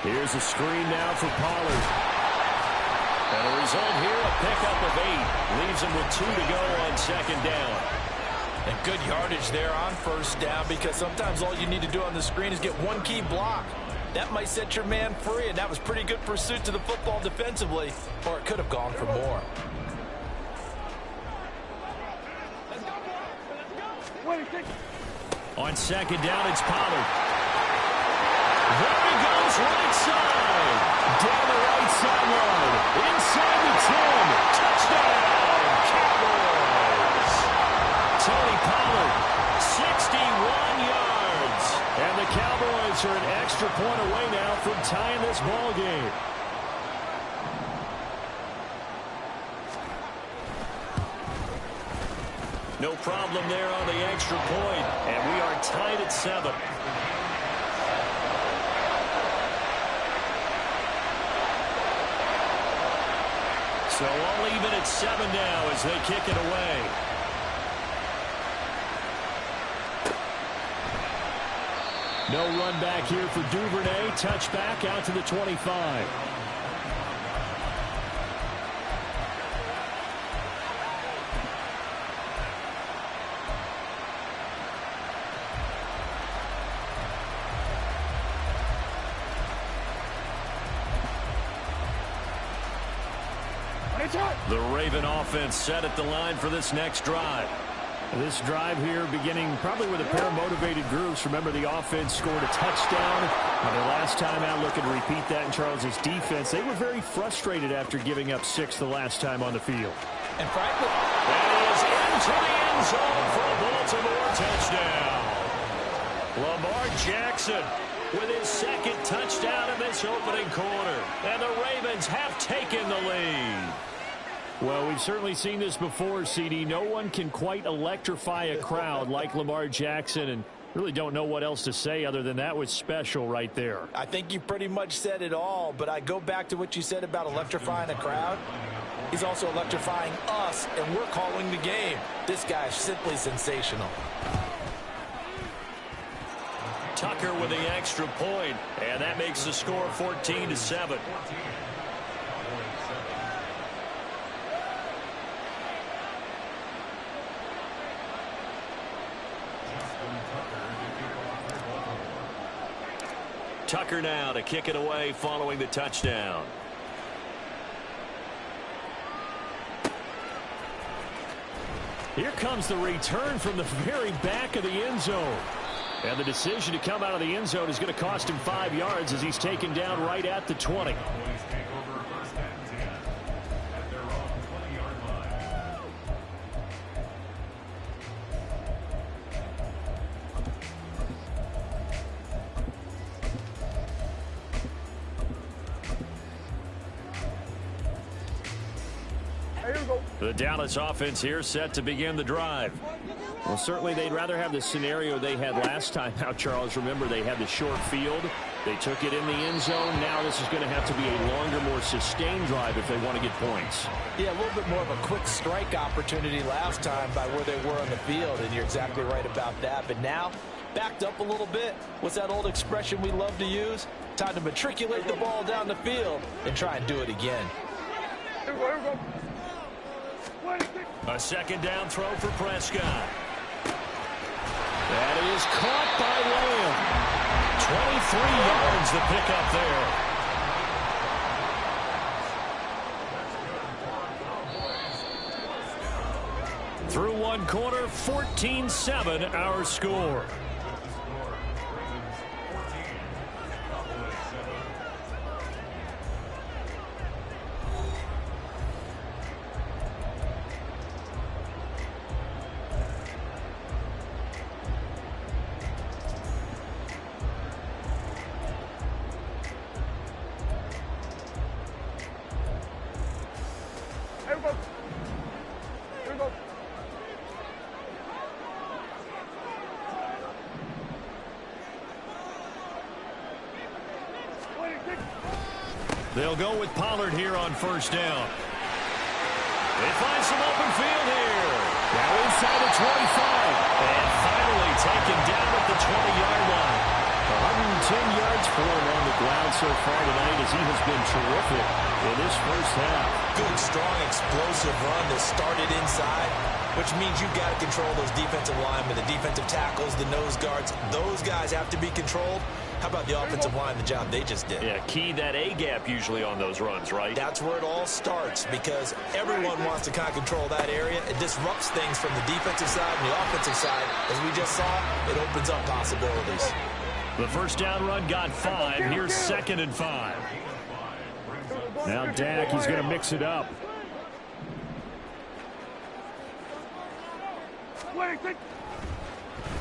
Here's a screen now for Pollard. And a result here, a pickup of 8. Leaves him with 2 to go on second down. And good yardage there on first down, because sometimes all you need to do on the screen is get one key block. That might set your man free, and that was pretty good pursuit to the football defensively, or it could have gone for more. On second down, it's Pollard. There he goes, right side. Down the right sideline. Inside the 10. Touchdown, Cowboys. Tony Pollard, 61 yards. And the Cowboys are an extra point away now from tying this ball game. No problem there on the extra point, and we are tied at 7. So all even at 7 now as they kick it away. No run back here for Duvernay. Touchback out to the 25. The Raven offense set at the line for this next drive. This drive here beginning probably with a pair of motivated groups. Remember, the offense scored a touchdown. Their last time out, looking to repeat that in Charles's defense. They were very frustrated after giving up 6 the last time on the field. And frankly, that is into the end zone for a Baltimore touchdown. Lamar Jackson with his second touchdown in this opening quarter. And the Ravens have taken the lead. Well, we've certainly seen this before, CD. No one can quite electrify a crowd like Lamar Jackson, and really don't know what else to say other than that was special right there. I think you pretty much said it all, but I go back to what you said about electrifying a crowd. He's also electrifying us, and we're calling the game. This guy is simply sensational. Tucker with the extra point, and that makes the score 14-7. Tucker now to kick it away following the touchdown. Here comes the return from the very back of the end zone. And the decision to come out of the end zone is going to cost him 5 yards as he's taken down right at the 20. The Dallas offense here set to begin the drive. Well, certainly they'd rather have the scenario they had last time out, Charles. Remember, they had the short field. They took it in the end zone. Now this is going to have to be a longer, more sustained drive if they want to get points. Yeah, a little bit more of a quick strike opportunity last time by where they were on the field, and you're exactly right about that. But now, backed up a little bit. What's that old expression we love to use? Time to matriculate the ball down the field and try and do it again. Here we go. A second down throw for Prescott. That is caught by Lamb. 23 yards, the pickup there. Through one quarter, 14-7 our score. They'll go with Pollard here on first down. They find some open field here. Now inside the 25. And finally taken down at the 20-yard line. 110 yards for him on the ground so far tonight as he has been terrific in this first half. Good, strong, explosive run that started inside, which means you've got to control those defensive linemen, the defensive tackles, the nose guards. Those guys have to be controlled. How about the offensive line, the job they just did? Yeah, key that A-gap usually on those runs, right? That's where it all starts because everyone wants to kind of control that area. It disrupts things from the defensive side and the offensive side. As we just saw, it opens up possibilities. The first down run got 5. Here's 2nd and 5. Now Dak, he's going to mix it up.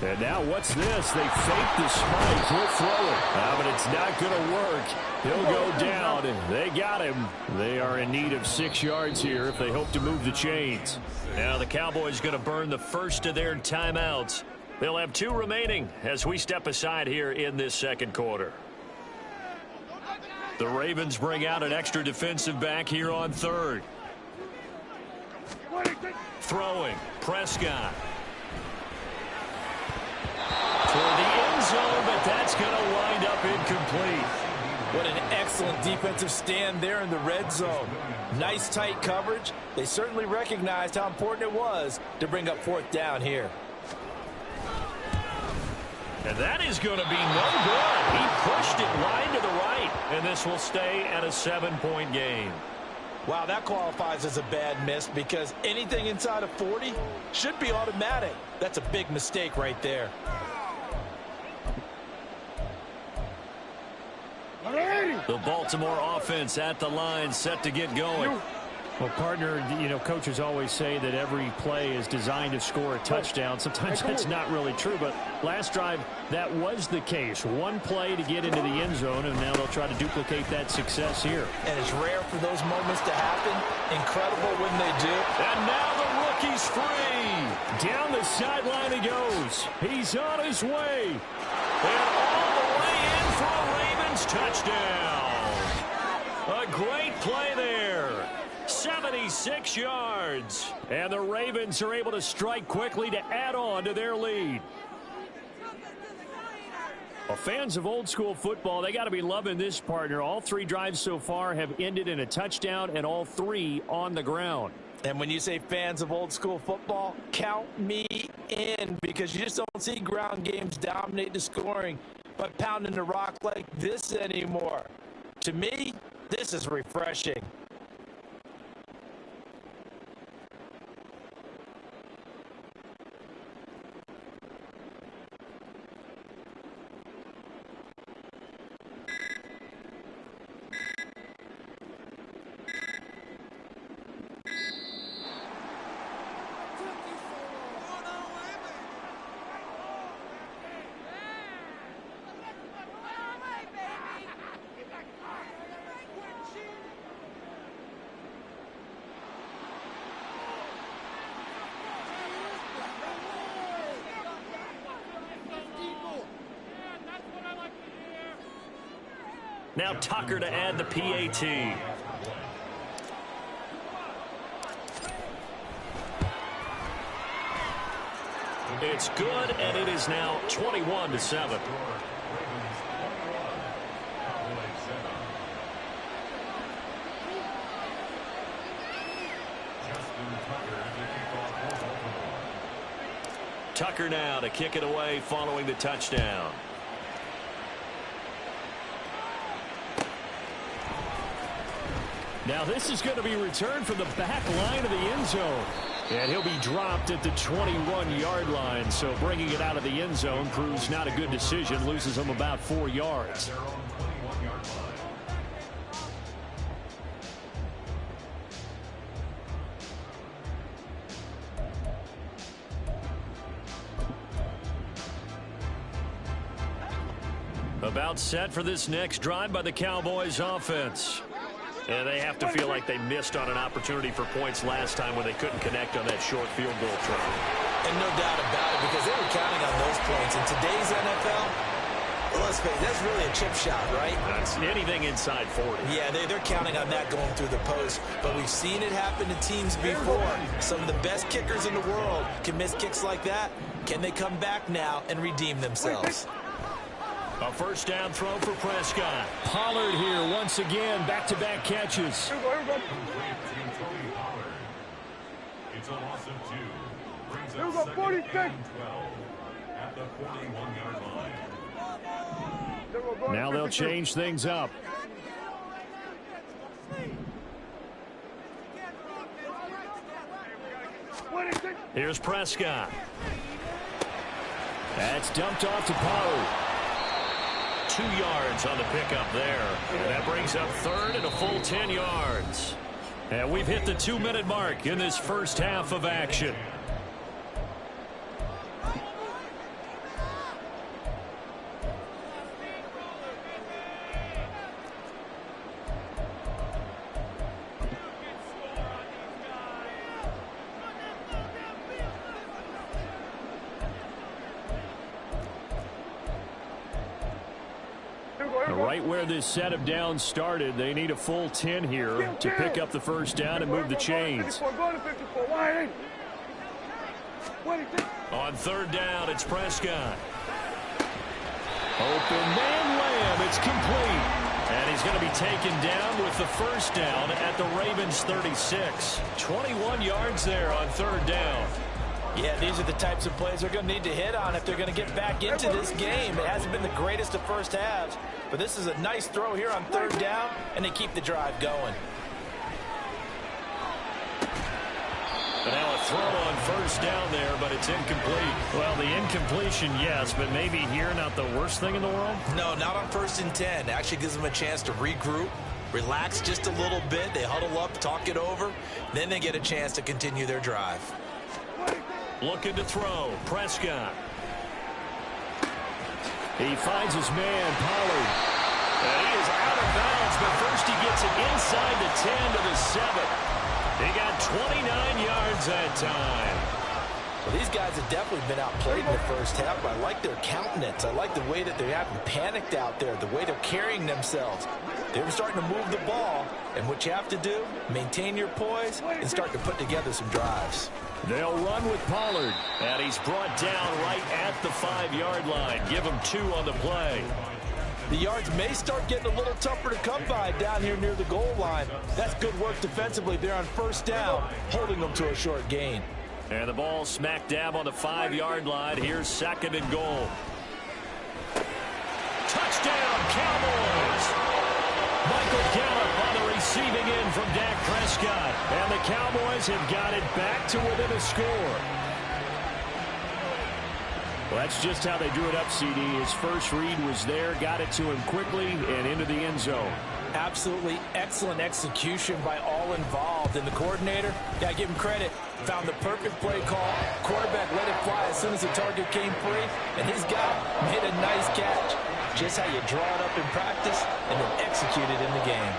And now what's this? They fake the spike. He'll throw it. But it's not going to work. He'll go down, and they got him. They are in need of 6 yards here if they hope to move the chains. Now the Cowboys going to burn the first of their timeouts. They'll have 2 remaining as we step aside here in this second quarter. The Ravens bring out an extra defensive back here on 3rd. Throwing. Prescott. Toward the end zone, but that's going to wind up incomplete. What an excellent defensive stand there in the red zone. Nice tight coverage. They certainly recognized how important it was to bring up 4th down here. And that is going to be no good. He pushed it wide to the right, and this will stay at a 7-point game. Wow, that qualifies as a bad miss because anything inside of 40 should be automatic. That's a big mistake right there. The Baltimore offense at the line, set to get going. Well, partner, you know, coaches always say that every play is designed to score a touchdown. Sometimes that's not really true, but last drive, that was the case. One play to get into the end zone, and now they'll try to duplicate that success here. And it's rare for those moments to happen. Incredible when they do. And now the rookie's free. Down the sideline he goes. He's on his way. And all the way in for a Ravens touchdown. A great play there. 76 yards. And the Ravens are able to strike quickly to add on to their lead. Well, fans of old school football, they got to be loving this, partner. All 3 drives so far have ended in a touchdown, and all 3 on the ground. And when you say fans of old school football, count me in, because you just don't see ground games dominate the scoring by pounding the rock like this anymore. To me, this is refreshing. Now Tucker to add the PAT. It's good, and it is now 21-7. Tucker now to kick it away following the touchdown. Now this is going to be returned from the back line of the end zone. And he'll be dropped at the 21-yard line. So bringing it out of the end zone proves not a good decision. Loses him about 4 yards. About set for this next drive by the Cowboys offense. And they have to feel like they missed on an opportunity for points last time when they couldn't connect on that short field goal try. And no doubt about it, because they were counting on those points. In today's NFL, well, let's face it, that's really a chip shot, right? That's anything inside 40. Yeah, they're counting on that going through the post. But we've seen it happen to teams before. Some of the best kickers in the world can miss kicks like that. Can they come back now and redeem themselves? A first down throw for Prescott. Pollard here once again, back-to-back catches. Here we go. It's a loss of 2. Brings Here we up go, 2nd 46. and 12 at the 41-yard line. Here we go, Now they'll 52. change things up. Here's Prescott. That's dumped off to Pollard. 2 yards on the pickup there. And that brings up third and a full 10 yards. And we've hit the 2-minute mark in this first half of action. Right where this set of downs started, they need a full 10 here to pick up the first down and move the chains. On third down, it's Prescott. Open man Lamb, it's complete. And he's going to be taken down with the first down at the Ravens 36. 21 yards there on third down. Yeah, these are the types of plays they're going to need to hit on if they're going to get back into this game. It hasn't been the greatest of first halves, but this is a nice throw here on third down, and they keep the drive going. But now a throw on first down there, but it's incomplete. Well, the incompletion, yes, but maybe here not the worst thing in the world? No, not on 1st and 10. It actually gives them a chance to regroup, relax just a little bit. They huddle up, talk it over, then they get a chance to continue their drive. Looking to throw. Prescott. He finds his man, Pollard. And he is out of bounds, but first he gets it inside the 10 to the 7. He got 29 yards that time. Well, these guys have definitely been outplayed in the first half, but I like their countenance. I like the way that they haven't panicked out there, the way they're carrying themselves. They're starting to move the ball, and what you have to do, maintain your poise and start to put together some drives. They'll run with Pollard. And he's brought down right at the 5-yard line. Give him 2 on the play. The yards may start getting a little tougher to come by down here near the goal line. That's good work defensively there on first down, holding them to a short gain. And the ball smack dab on the 5-yard line. Here's 2nd and goal. Touchdown, Cowboys! Michael Gallup on the receiving end from Dak Prescott. And the Cowboys have got it back to within a score. Well, that's just how they drew it up, CD. His first read was there, got it to him quickly, and into the end zone. Absolutely excellent execution by all involved. And the coordinator, got to give him credit, found the perfect play call. Quarterback let it fly as soon as the target came free. And his guy made a nice catch. Just how you draw it up in practice and then execute it in the game.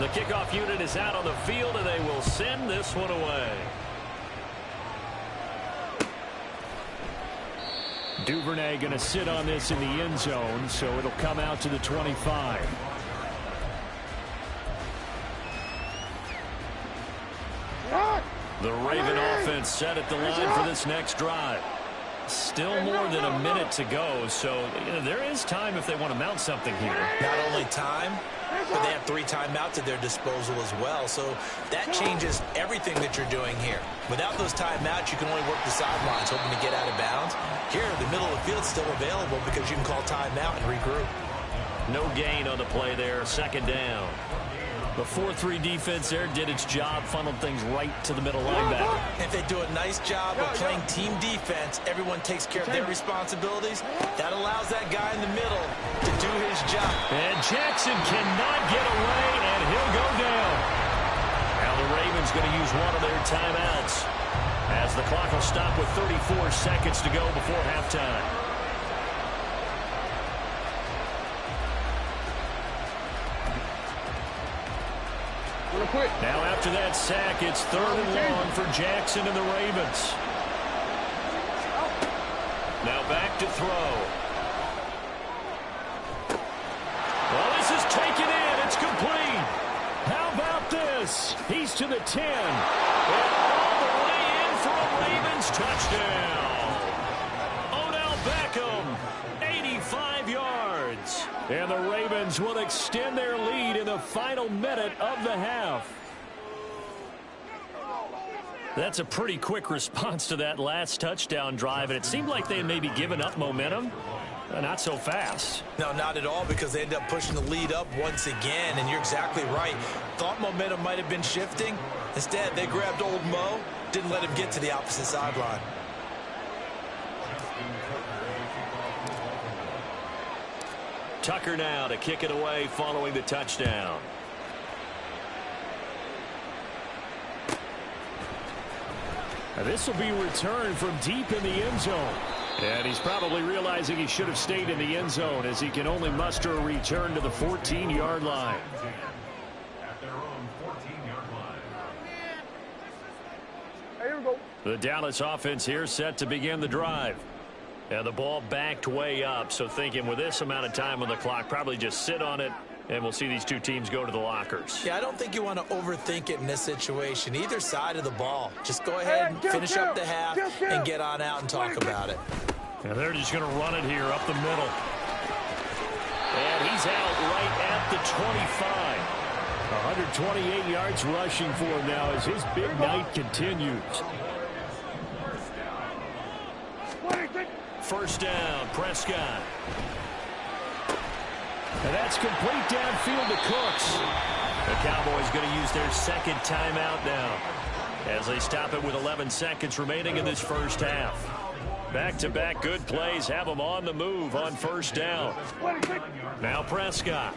The kickoff unit is out on the field, and they will send this one away. Duvernay going to sit on this in the end zone, so it'll come out to the 25. The Raven offense set at the line for this next drive. Still more than a minute to go, so there is time if they want to mount something here. Not only time, but they have 3 timeouts at their disposal as well, so that changes everything that you're doing here. Without those timeouts, you can only work the sidelines, hoping to get out of bounds. Here, the middle of the field is still available because you can call timeout and regroup. No gain on the play there, 2nd down. The 4-3 defense there did its job, funneled things right to the middle linebacker. If they do a nice job of playing team defense, everyone takes care of their responsibilities. That allows that guy in the middle to do his job. And Jackson cannot get away, and he'll go down. Now the Ravens going to use one of their timeouts as the clock will stop with 34 seconds to go before halftime. Now after that sack, it's 3rd and long for Jackson and the Ravens. Now back to throw. Well, this is taken in. It's complete. How about this? Davis. He's to the 10. And all the way in for a Ravens touchdown. Odell Beckham, 85 yards. And the Ravens will extend their lead in the final minute of the half. That's a pretty quick response to that last touchdown drive, and it seemed like they had maybe given up momentum. Not so fast. No, not at all, because they ended up pushing the lead up once again, and you're exactly right. Thought momentum might have been shifting. Instead, they grabbed old Mo, didn't let him get to the opposite sideline. Tucker now to kick it away following the touchdown. This will be returned from deep in the end zone. And he's probably realizing he should have stayed in the end zone as he can only muster a return to the 14-yard line. At their own 14-yard line. Here we go. The Dallas offense here set to begin the drive. And the ball backed way up, so thinking with this amount of time on the clock, probably just sit on it, and we'll see these two teams go to the lockers. Yeah, I don't think you want to overthink it in this situation. Either side of the ball. Just go ahead and finish up the half and get on out and talk about it. And they're just going to run it here up the middle. And he's out right at the 25. 128 yards rushing for him now as his big night continues. First down, Prescott. And that's complete downfield to Cooks. The Cowboys going to use their second timeout now as they stop it with 11 seconds remaining in this first half. Back-to-back good plays have them on the move on first down. Now Prescott.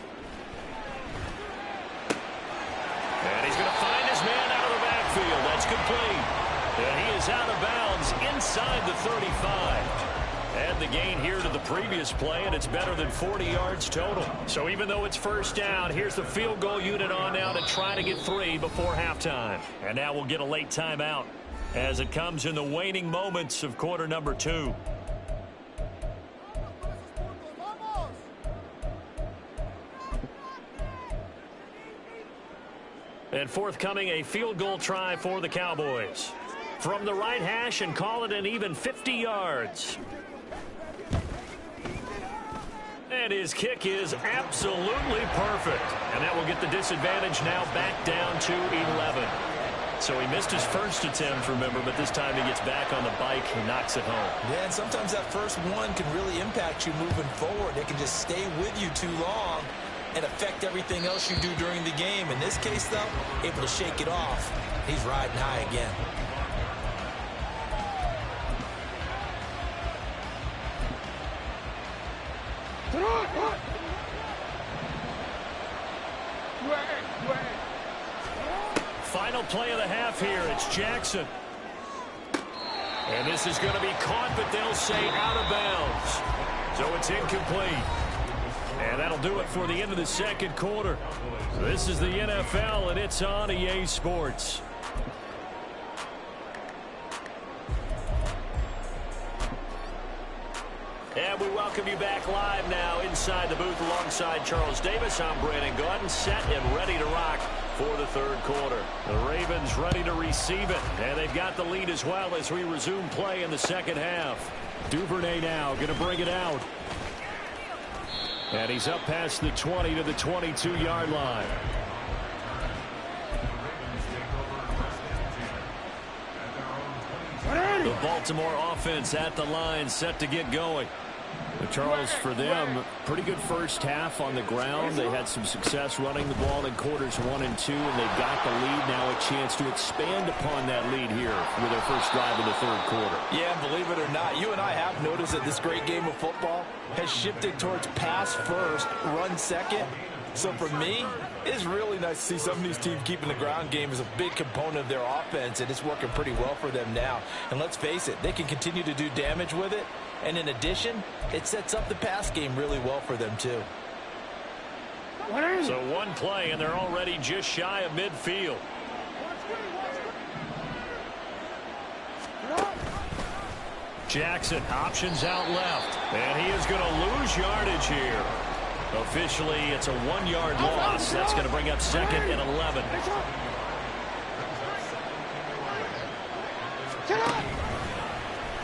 And he's going to find his man out of the backfield. That's complete. And he is out of bounds inside the 35. Add the gain here to the previous play, and it's better than 40 yards total. So even though it's first down, here's the field goal unit on now to try to get 3 before halftime. And now we'll get a late timeout as it comes in the waning moments of quarter number 2. And forthcoming, a field goal try for the Cowboys. From the right hash, and call it an even 50 yards. And his kick is absolutely perfect. And that will get the disadvantage now back down to 11. So he missed his first attempt, remember, but this time he gets back on the bike and knocks it home. Yeah, and sometimes that first one can really impact you moving forward. It can just stay with you too long and affect everything else you do during the game. In this case, though, able to shake it off. He's riding high again. Final play of the half here. It's Jackson. And this is going to be caught, but they'll say out of bounds. So it's incomplete. And that'll do it for the end of the second quarter. This is the NFL, and it's on EA Sports. And we welcome you back live now inside the booth alongside Charles Davis. I'm Brandon Gaudin, set and ready to rock for the third quarter. The Ravens ready to receive it, and they've got the lead as well as we resume play in the second half. Duvernay now going to bring it out. And he's up past the 20 to the 22-yard line. The Baltimore offense at the line, set to get going. Charles, for them, pretty good first half on the ground. They had some success running the ball in quarters 1 and 2, and they've got the lead now, a chance to expand upon that lead here with their first drive in the third quarter. Yeah, believe it or not, you and I have noticed that this great game of football has shifted towards pass first, run second. So for me, it's really nice to see some of these teams keeping the ground game as a big component of their offense, and it's working pretty well for them now. And let's face it, they can continue to do damage with it. And in addition, it sets up the pass game really well for them, too. So one play, and they're already just shy of midfield. Jackson, options out left. And he is going to lose yardage here. Officially, it's a 1-yard loss. That's going to bring up second and 11.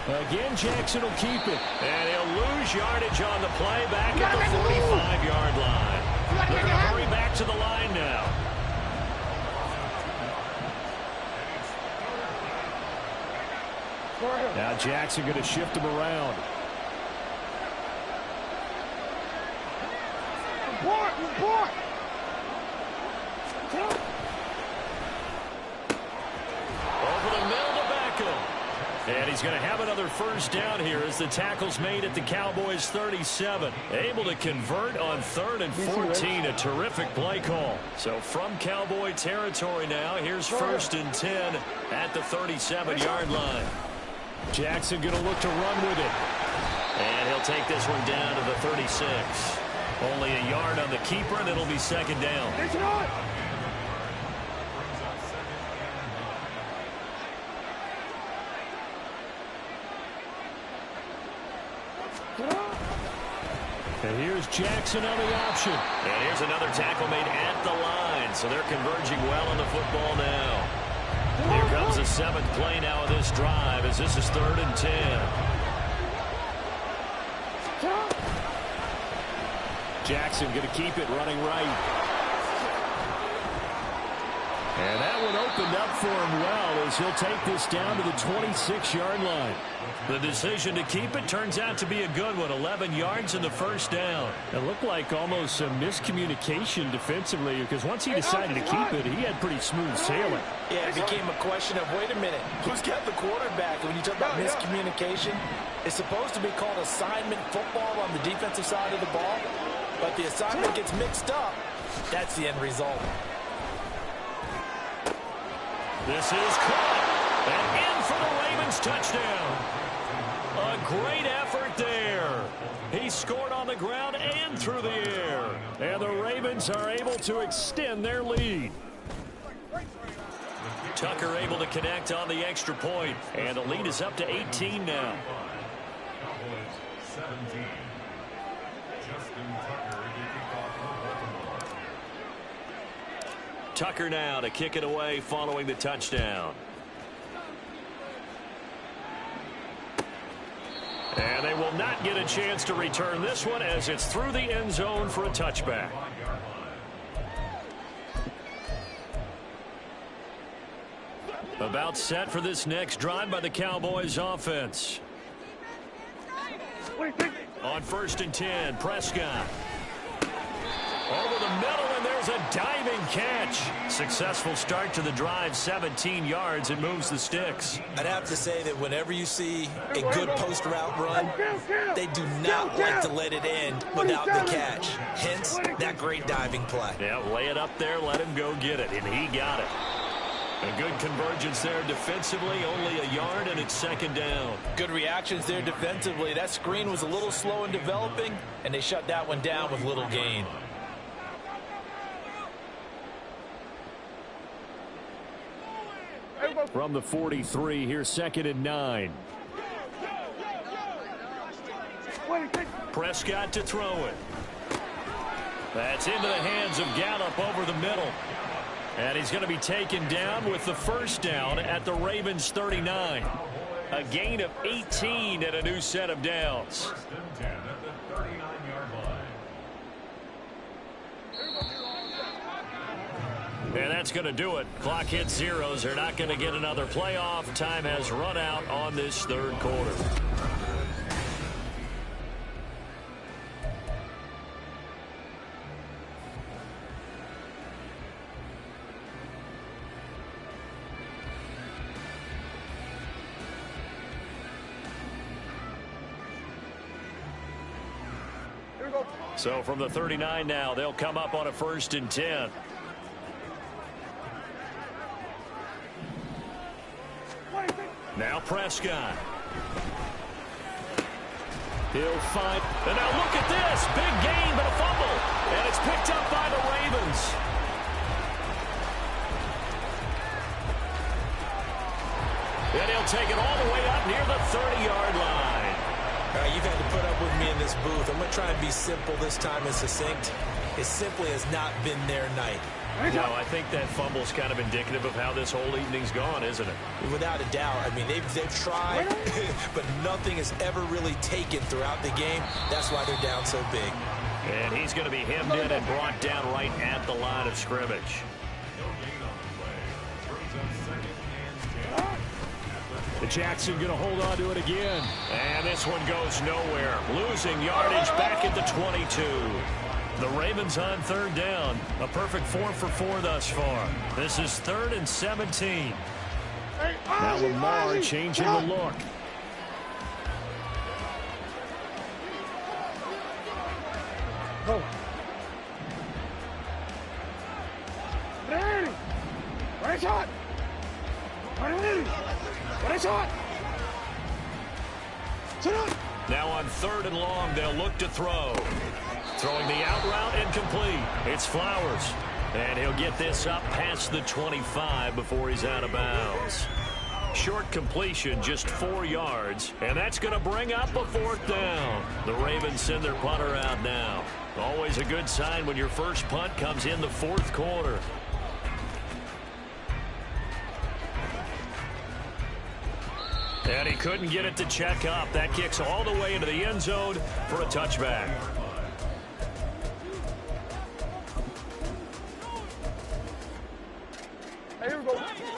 Again, Jackson will keep it. And he'll lose yardage on the play back at the 45-yard line. They're going to hurry back to the line now. Now Jackson going to shift him around. Report. Over the middle to Beckham. And he's going to have another first down here as the tackle's made at the Cowboys' 37. Able to convert on 3rd and 14. A terrific play call. So from Cowboy territory now, here's 1st and 10 at the 37-yard line. Jackson going to look to run with it. And he'll take this one down to the 36. Only a yard on the keeper, and it'll be 2nd down. And here's Jackson on the option. And here's another tackle made at the line. So they're converging well on the football now. Here comes the 7th play now of this drive as this is 3rd and 10. Jackson going to keep it running right. And that one opened up for him well as he'll take this down to the 26-yard line. The decision to keep it turns out to be a good one. 11 yards in the first down. It looked like almost some miscommunication defensively because once he decided to keep it, he had pretty smooth sailing. Yeah, it became a question of, wait a minute, who's got the quarterback? When you talk about miscommunication, it's supposed to be called assignment football on the defensive side of the ball, but the assignment gets mixed up. That's the end result. This is caught. And in for the Ravens touchdown. A great effort there. He scored on the ground and through the air. And the Ravens are able to extend their lead. Tucker able to connect on the extra point. And the lead is up to 18 now. Tucker now to kick it away following the touchdown. And they will not get a chance to return this one as it's through the end zone for a touchback. About set for this next drive by the Cowboys offense. On 1st and 10, Prescott. Over the middle, and there's a diving catch. Successful start to the drive, 17 yards. It moves the sticks. I'd have to say that whenever you see a good post route run, they do not like to let it end without the catch. Hence, that great diving play. Yeah, lay it up there, let him go get it, and he got it. A good convergence there defensively, only a yard, and it's 2nd down. Good reactions there defensively. That screen was a little slow in developing, and they shut that one down with little gain. From the 43, here's 2nd and 9. Prescott to throw it. That's into the hands of Gallup over the middle. And he's going to be taken down with the first down at the Ravens 39. A gain of 18 and a new set of downs. And that's going to do it. Clock hits zeros. They're not going to get another playoff. Time has run out on this 3rd quarter. So from the 39 now, they'll come up on a 1st and 10. Now Prescott. He'll find. And now look at this. Big gain, but a fumble. And it's picked up by the Ravens. And he'll take it all the way up near the 30-yard line. You've had to put up with me in this booth. I'm going to try and be simple this time and succinct. It simply has not been their night. No, I think that fumble's kind of indicative of how this whole evening's gone, isn't it? Without a doubt. I mean, they've tried, but nothing has ever really taken throughout the game. That's why they're down so big. And he's going to be hemmed in and brought down right at the line of scrimmage. The Jackson going to hold on to it again. And this one goes nowhere. Losing yardage back at the 22. The Ravens on third down. A perfect 4 for 4 thus far. This is 3rd and 17. Now Lamar changing the look. Go. Ready. Right shot. Ready. Right shot. Sit up. Now on 3rd and long, they'll look to throw. Throwing the out route incomplete. It's Flowers. And he'll get this up past the 25 before he's out of bounds. Short completion, just 4 yards. And that's going to bring up a 4th down. The Ravens send their punter out now. Always a good sign when your first punt comes in the 4th quarter. And he couldn't get it to check up. That kicks all the way into the end zone for a touchback.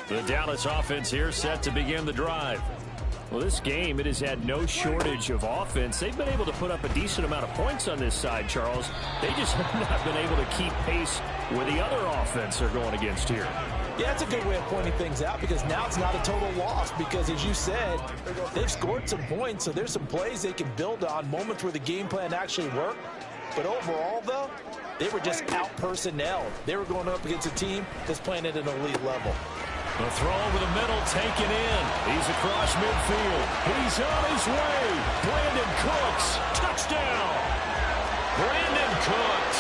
The Dallas offense here set to begin the drive. Well, this game, it has had no shortage of offense. They've been able to put up a decent amount of points on this side, Charles. They just have not been able to keep pace with the other offense they're going against here. Yeah, that's a good way of pointing things out because now it's not a total loss because, as you said, they've scored some points, so there's some plays they can build on, moments where the game plan actually worked. But overall, though, they were just out-personnelled. They were going up against a team that's playing at an elite level. The throw over the middle taken in. He's across midfield. He's on his way. Brandon Cooks. Touchdown. Brandon Cooks.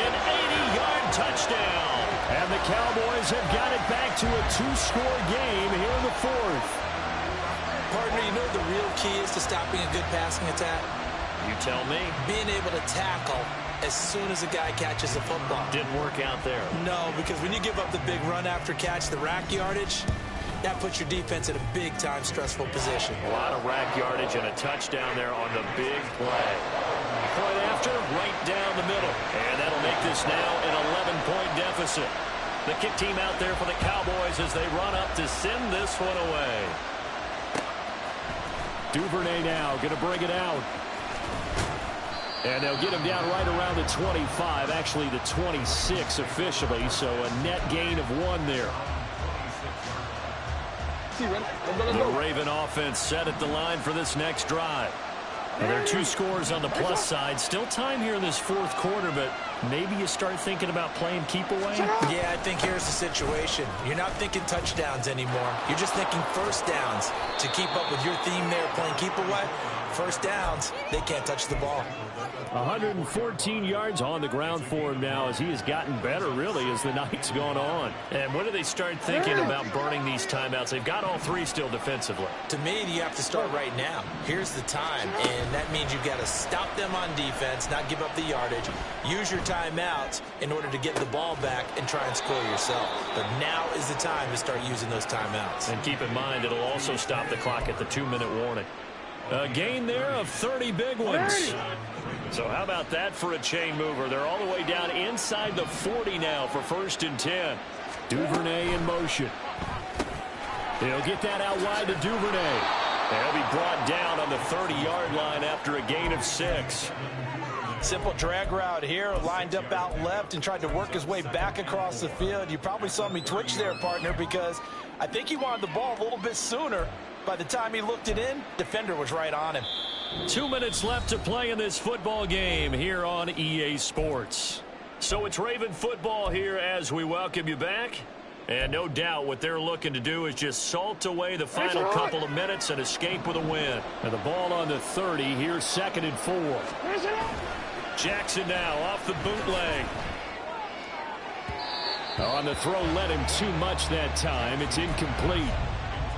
An 80-yard touchdown. And the Cowboys have got it back to a 2-score game here in the 4th. Partner, you know what the real key is to stopping a good passing attack? You tell me. Being able to tackle as soon as a guy catches the football. Didn't work out there. No, because when you give up the big run after catch, the rack yardage, that puts your defense in a big-time stressful position. A lot of rack yardage and a touchdown there on the big play. Point after, right down the middle. And that'll make this now an 11-point deficit. The kick team out there for the Cowboys as they run up to send this one away. Duvernay now going to bring it out. And they'll get him down right around the 25, actually the 26 officially, so a net gain of 1 there. The Raven offense set at the line for this next drive. Well, there are 2 scores on the plus side. Still time here in this 4th quarter, but maybe you start thinking about playing keep away? Yeah, I think here's the situation. You're not thinking touchdowns anymore. You're just thinking first downs. To keep up with your theme there, playing keep away, first downs, they can't touch the ball. 114 yards on the ground for him now as he has gotten better, really, as the night's gone on. And when do they start thinking about burning these timeouts? They've got all 3 still defensively. To me, you have to start right now. Here's the time, and that means you've got to stop them on defense, not give up the yardage, use your timeouts in order to get the ball back and try and score yourself. But now is the time to start using those timeouts. And keep in mind, it'll also stop the clock at the 2-minute warning. A gain there of 30 big ones. So how about that for a chain mover? They're all the way down inside the 40 now for 1st and 10. Duvernay in motion. They'll get that out wide to Duvernay. They'll be brought down on the 30-yard line after a gain of 6. Simple drag route here, lined up out left and tried to work his way back across the field. You probably saw me twitch there, partner, because I think he wanted the ball a little bit sooner. By the time he looked it in, defender was right on him. 2 minutes left to play in this football game here on EA Sports. So it's Raven football here as we welcome you back. And no doubt what they're looking to do is just salt away the final couple of minutes and escape with a win. And the ball on the 30, here's 2nd and 4. Jackson now off the bootleg. On the throw, led him too much that time. It's incomplete.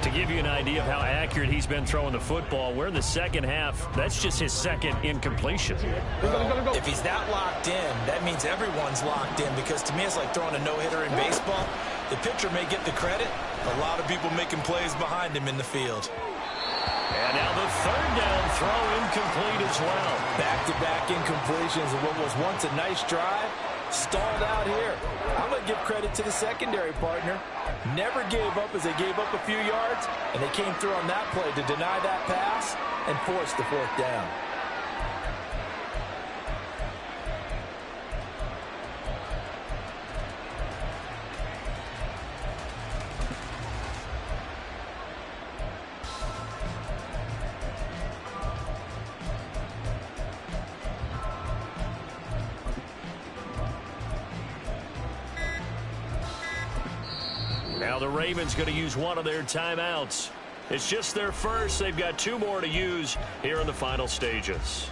To give you an idea of how accurate he's been throwing the football, we're in the second half. That's just his second incompletion. If he's that locked in, that means everyone's locked in, because to me it's like throwing a no-hitter in baseball. The pitcher may get the credit, a lot of people making plays behind him in the field. And now the third down throw incomplete as well. Back-to-back incompletions of what was once a nice drive, stalled out here. I'm going to give credit to the secondary partner. Never gave up as they gave up a few yards, and they came through on that play to deny that pass and force the fourth down. Now the Ravens going to use one of their timeouts. It's just their first. They've got 2 more to use here in the final stages.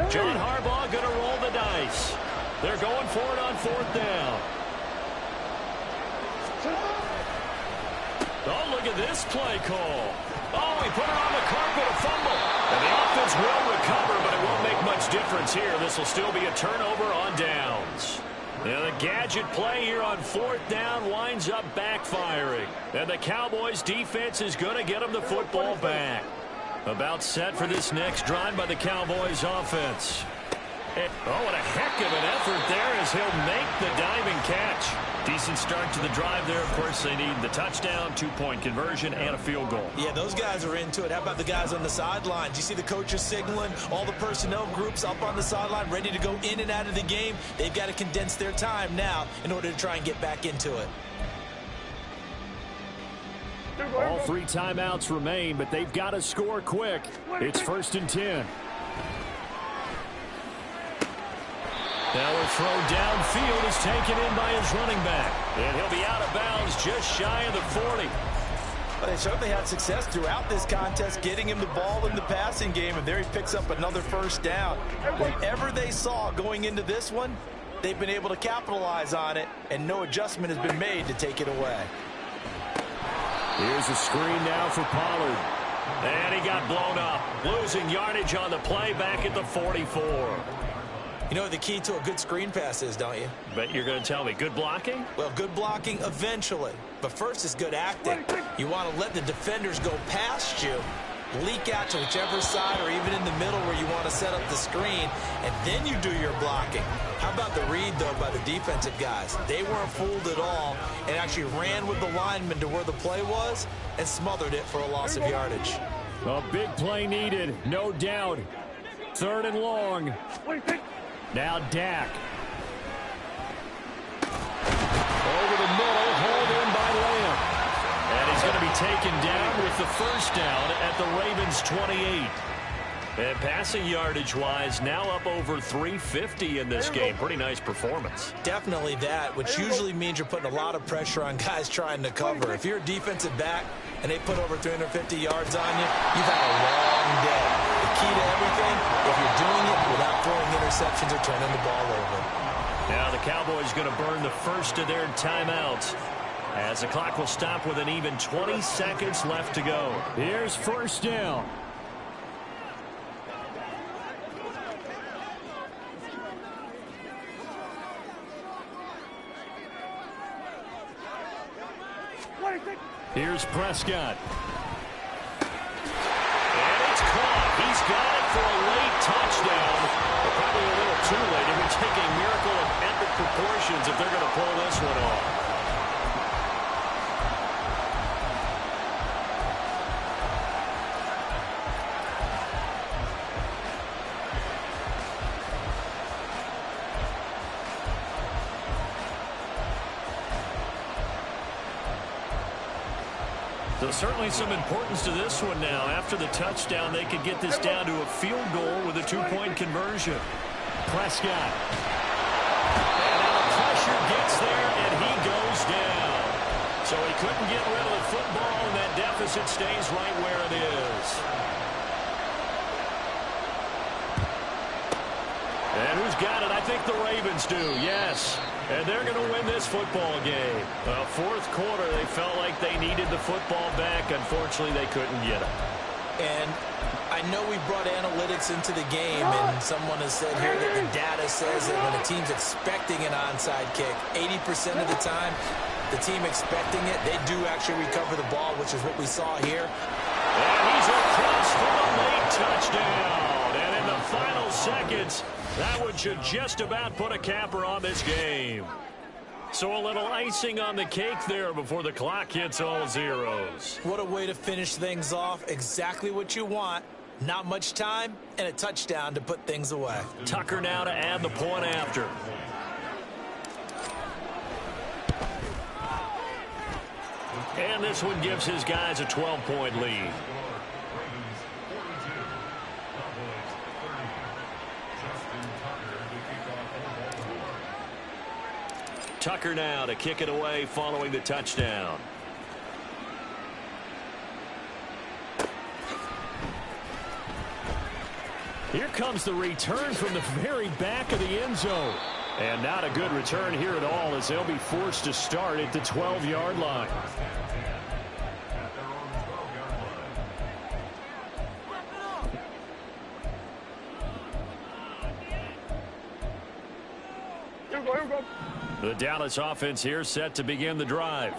John Harbaugh going to roll the dice. They're going for it on 4th down. Oh, look at this play call. Oh, he put it on the carpet, a fumble. And the offense will recover, but it won't make much difference here. This will still be a turnover on downs. Now the gadget play here on 4th down winds up backfiring. And the Cowboys defense is going to get them the football back. About set for this next drive by the Cowboys offense. Oh, what a heck of an effort there as he'll make the diving catch. Decent start to the drive there. Of course, they need the touchdown, 2-point conversion, and a field goal. Yeah, those guys are into it. How about the guys on the sideline? Do you see the coaches signaling? All the personnel groups up on the sideline ready to go in and out of the game. They've got to condense their time now in order to try and get back into it. All 3 timeouts remain, but they've got to score quick. It's 1st and 10. Now a throw downfield is taken in by his running back. And he'll be out of bounds just shy of the 40. Well, they certainly had success throughout this contest getting him the ball in the passing game, and there he picks up another 1st down. Whatever they saw going into this one, they've been able to capitalize on it, and no adjustment has been made to take it away. Here's a screen now for Pollard. And he got blown up, losing yardage on the play back at the 44. You know what the key to a good screen pass is, don't you? But you're going to tell me, good blocking? Well, good blocking eventually. But first is good acting. You want to let the defenders go past you, leak out to whichever side or even in the middle where you want to set up the screen, and then you do your blocking. How about the read, though, by the defensive guys? They weren't fooled at all and actually ran with the lineman to where the play was and smothered it for a loss of yardage. A big play needed, no doubt. 3rd and long. Now Dak. Over the middle, hauled in by Lamb. And he's going to be taken down with the 1st down at the Ravens 28. And passing yardage-wise, now up over 350 in this game. Pretty nice performance. Definitely that, which usually means you're putting a lot of pressure on guys trying to cover. If you're a defensive back and they put over 350 yards on you, you've had a long day. The key to everything, if you're doing it without throwing interceptions or turning the ball over. Now the Cowboys going to burn the first of their timeouts as the clock will stop with an even 20 seconds left to go. Here's 1st down. Here's Prescott. And it's caught. He's got it for a late touchdown. But probably a little too late. It would take a miracle of epic proportions if they're going to pull this one off. So certainly some importance to this one now. After the touchdown, they could get this down to a field goal with a 2-point conversion. Prescott. And now the pressure gets there, and he goes down. So he couldn't get rid of the football, and that deficit stays right where it is. who's got it? I think the Ravens do, yes. And they're going to win this football game. Fourth quarter, they felt like they needed the football back. Unfortunately, they couldn't get it. And I know we brought analytics into the game, and someone has said here that the data says that when a team's expecting an onside kick, 80% of the time, the team expecting it, they do actually recover the ball, which is what we saw here. And he's across for a late touchdown. And in the final seconds, that one should just about put a capper on this game. So a little icing on the cake there before the clock hits all zeros. What a way to finish things off. Exactly what you want. Not much time and a touchdown to put things away. Tucker now to add the point after. And this one gives his guys a 12-point lead. Tucker now to kick it away following the touchdown. Here comes the return from the very back of the end zone. And not a good return here at all, as they'll be forced to start at the 12-yard line. The Dallas offense here set to begin the drive.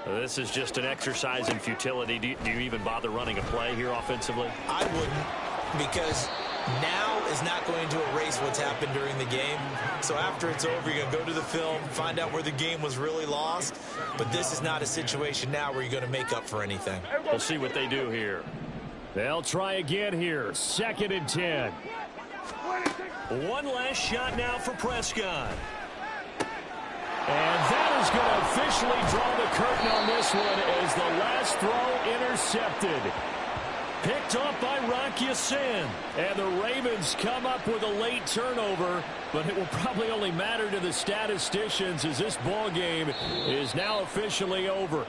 This is just an exercise in futility. Do you even bother running a play here offensively? I wouldn't, because now is not going to erase what's happened during the game. So after it's over, you're going to go to the film, find out where the game was really lost. But this is not a situation now where you're going to make up for anything. We'll see what they do here. They'll try again here. 2nd and 10. One last shot now for Prescott. And that is going to officially draw the curtain on this one as the last throw intercepted. Picked up by Rock Ya-Sin. And the Ravens come up with a late turnover, but it will probably only matter to the statisticians as this ball game is now officially over.